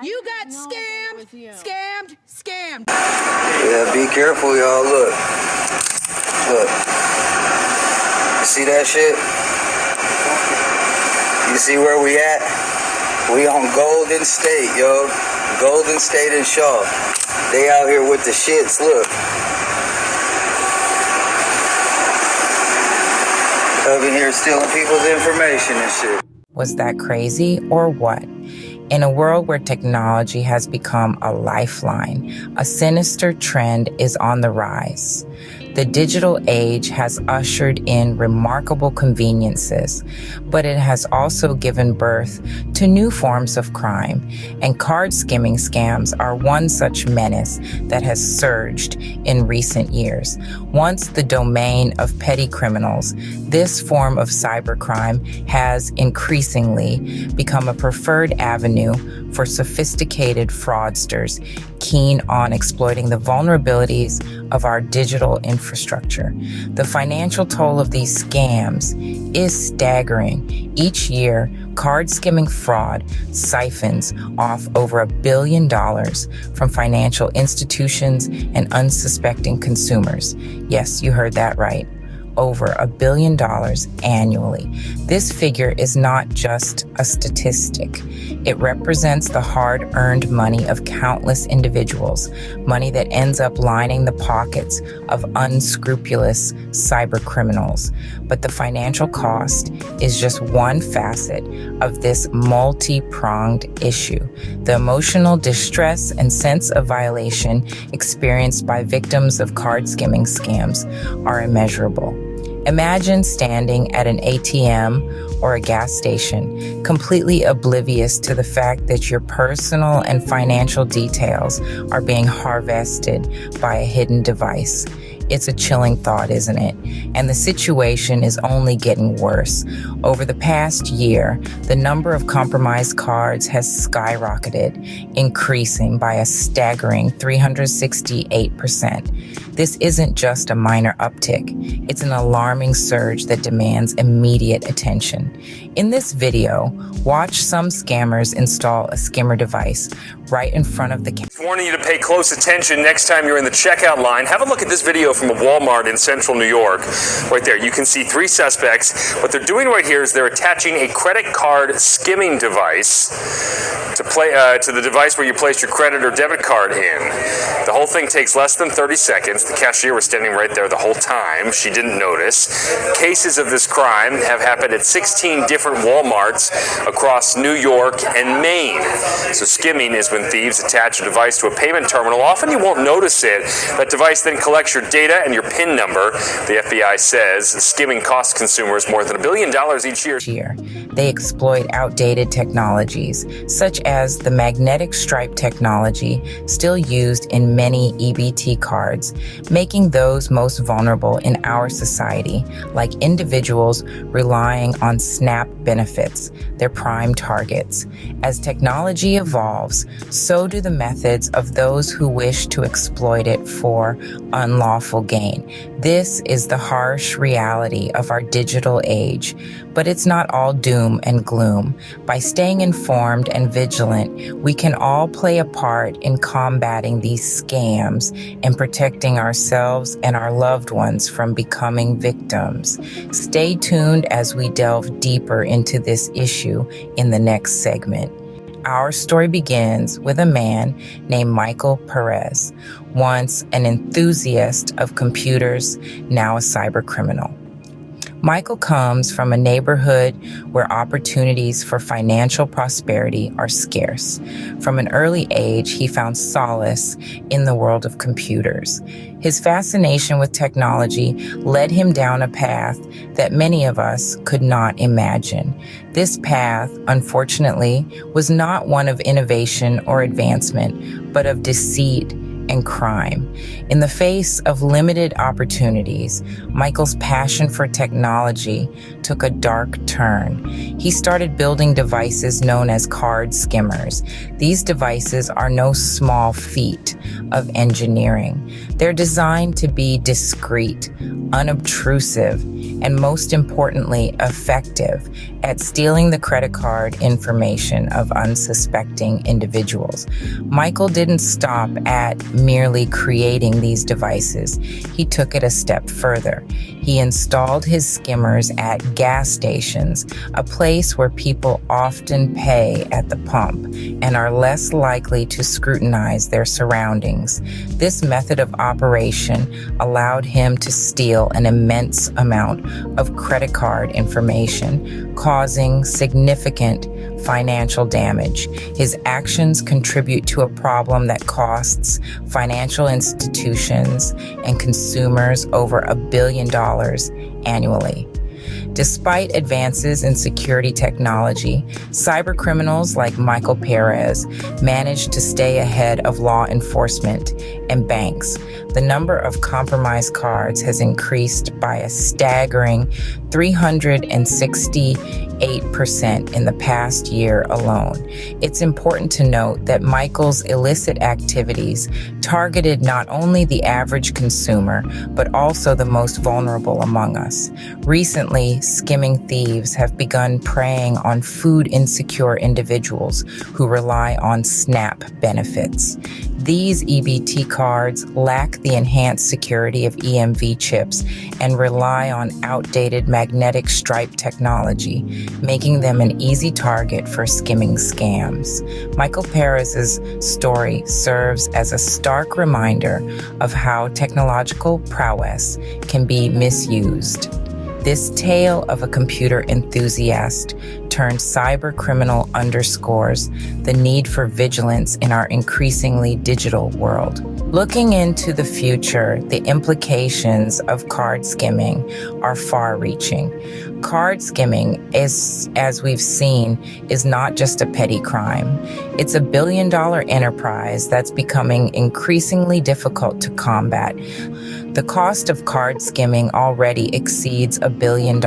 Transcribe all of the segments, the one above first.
You got scammed. Yeah, be careful, y'all. Look. You see that shit? You see where we at? We on Golden State, yo. Golden State and Shaw. They out here with the shits, look. Over here stealing people's information and shit. Was that crazy or what? In a world where technology has become a lifeline, a sinister trend is on the rise. The digital age has ushered in remarkable conveniences, but it has also given birth to new forms of crime, and card skimming scams are one such menace that has surged in recent years. Once the domain of petty criminals, this form of cybercrime has increasingly become a preferred avenue for sophisticated fraudsters keen on exploiting the vulnerabilities of our digital infrastructure. The financial toll of these scams is staggering. Each year, card skimming fraud siphons off over $1 billion from financial institutions and unsuspecting consumers. Yes, you heard that right. Over $1 billion annually. This figure is not just a statistic. It represents the hard-earned money of countless individuals, money that ends up lining the pockets of unscrupulous cyber criminals. But the financial cost is just one facet of this multi-pronged issue. The emotional distress and sense of violation experienced by victims of card skimming scams are immeasurable. Imagine standing at an ATM or a gas station, completely oblivious to the fact that your personal and financial details are being harvested by a hidden device. It's a chilling thought, isn't it? And the situation is only getting worse. Over the past year, the number of compromised cards has skyrocketed, increasing by a staggering 368%. This isn't just a minor uptick. It's an alarming surge that demands immediate attention. In this video, watch some scammers install a skimmer device right in front of the camera. Warning you to pay close attention next time you're in the checkout line. Have a look at this video from a Walmart in central New York. Right there, you can see 3 suspects. What they're doing right here is they're attaching a credit card skimming device to the device where you place your credit or debit card in. The whole thing takes less than 30 seconds. The cashier was standing right there the whole time. She didn't notice. Cases of this crime have happened at 16 different Walmarts across New York and Maine. So skimming is when thieves attach a device to a payment terminal. Often you won't notice it. That device then collects your data and your PIN number. The FBI says skimming costs consumers more than $1 billion each year. They exploit outdated technologies, such as the magnetic stripe technology still used in many EBT cards, making those most vulnerable in our society, like individuals relying on SNAP benefits, their prime targets. As technology evolves, so do the methods of those who wish to exploit it for unlawful gain. This is the harsh reality of our digital age, but it's not all doom and gloom. By staying informed and vigilant, we can all play a part in combating these scams and protecting ourselves and our loved ones from becoming victims. Stay tuned as we delve deeper into this issue in the next segment. Our story begins with a man named Michael Perez, once an enthusiast of computers, now a cyber criminal. Michael comes from a neighborhood where opportunities for financial prosperity are scarce. From an early age, he found solace in the world of computers. His fascination with technology led him down a path that many of us could not imagine. This path, unfortunately, was not one of innovation or advancement, but of deceit and crime. In the face of limited opportunities, Michael's passion for technology took a dark turn. He started building devices known as card skimmers. These devices are no small feat of engineering. They're designed to be discreet, unobtrusive, and most importantly, effective at stealing the credit card information of unsuspecting individuals. Michael didn't stop at merely creating these devices. He took it a step further. He installed his skimmers at gas stations, a place where people often pay at the pump and are less likely to scrutinize their surroundings. This method of operation allowed him to steal an immense amount of credit card information, causing significant financial damage. His actions contribute to a problem that costs financial institutions and consumers over $1 billion annually. Despite advances in security technology, cybercriminals like Michael Perez managed to stay ahead of law enforcement and banks. The number of compromised cards has increased by a staggering 368% in the past year alone. It's important to note that Michael's illicit activities targeted not only the average consumer, but also the most vulnerable among us. Recently, skimming thieves have begun preying on food-insecure individuals who rely on SNAP benefits. These EBT cards lack the enhanced security of EMV chips and rely on outdated magnetic stripe technology, making them an easy target for skimming scams. Michael Perez's story serves as a stark reminder of how technological prowess can be misused. This tale of a computer enthusiast turned cyber criminal underscores the need for vigilance in our increasingly digital world. Looking into the future, the implications of card skimming are far-reaching. Card skimming, as we've seen, is not just a petty crime. It's a billion-dollar enterprise that's becoming increasingly difficult to combat. The cost of card skimming already exceeds $1 billion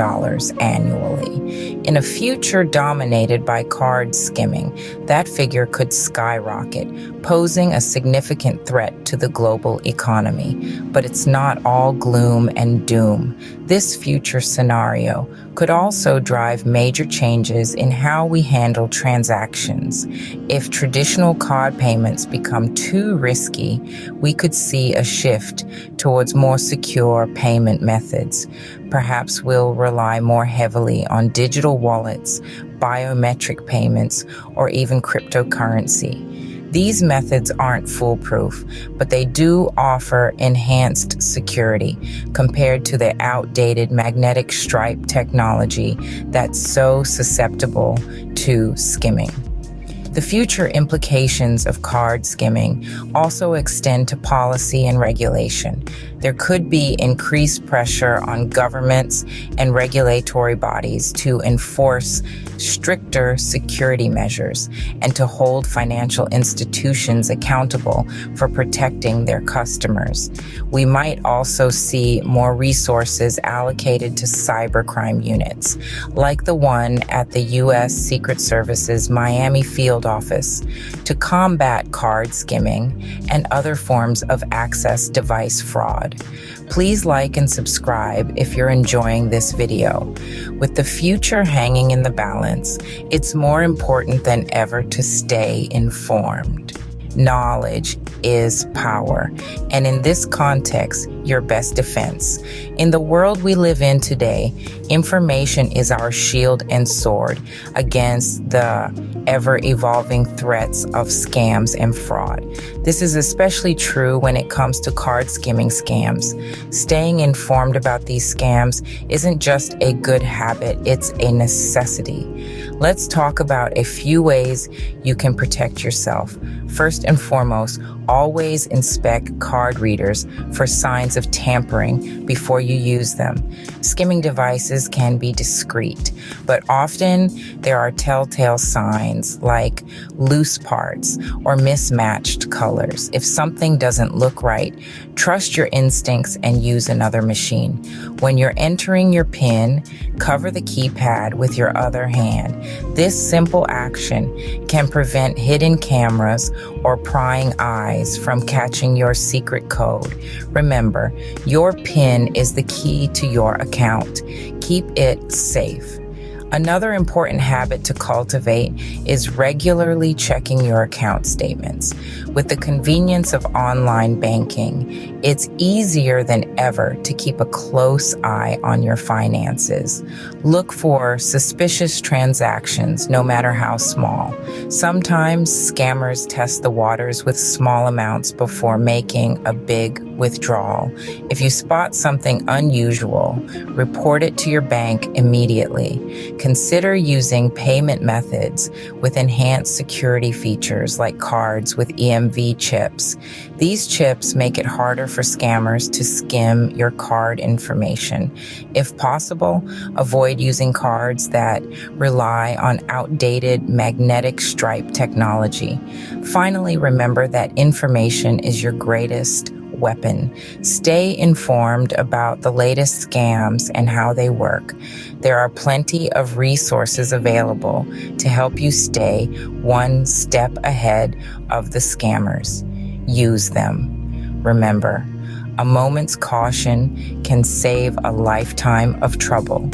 annually. In a future dominated by card skimming, that figure could skyrocket, posing a significant threat to the global economy. But it's not all gloom and doom. This future scenario could also drive major changes in how we handle transactions. If traditional card payments become too risky, we could see a shift towards more secure payment methods. Perhaps we'll rely more heavily on digital wallets, biometric payments, or even cryptocurrency. These methods aren't foolproof, but they do offer enhanced security compared to the outdated magnetic stripe technology that's so susceptible to skimming. The future implications of card skimming also extend to policy and regulation. There could be increased pressure on governments and regulatory bodies to enforce stricter security measures and to hold financial institutions accountable for protecting their customers. We might also see more resources allocated to cybercrime units, like the one at the U.S. Secret Service's Miami field office, to combat card skimming and other forms of access device fraud. Please like and subscribe if you're enjoying this video. With the future hanging in the balance, it's more important than ever to stay informed. Knowledge is power, and in this context, your best defense. In the world we live in today, information is our shield and sword against the ever-evolving threats of scams and fraud. This is especially true when it comes to card skimming scams. Staying informed about these scams isn't just a good habit, it's a necessity. Let's talk about a few ways you can protect yourself. First and foremost, Always inspect card readers for signs of tampering before you use them. Skimming devices can be discreet, but often there are telltale signs like loose parts or mismatched colors. If something doesn't look right, trust your instincts and use another machine. When you're entering your PIN, cover the keypad with your other hand. This simple action can prevent hidden cameras or prying eyes from catching your secret code. Remember, your PIN is the key to your account. Keep it safe. Another important habit to cultivate is regularly checking your account statements. With the convenience of online banking, it's easier than ever to keep a close eye on your finances. Look for suspicious transactions, no matter how small. Sometimes scammers test the waters with small amounts before making a big withdrawal. If you spot something unusual, report it to your bank immediately. Consider using payment methods with enhanced security features like cards with EMV chips. These chips make it harder for scammers to skim your card information. If possible, avoid using cards that rely on outdated magnetic stripe technology. Finally, remember that information is your greatest weapon. Stay informed about the latest scams and how they work. There are plenty of resources available to help you stay one step ahead of the scammers. Use them. Remember, a moment's caution can save a lifetime of trouble.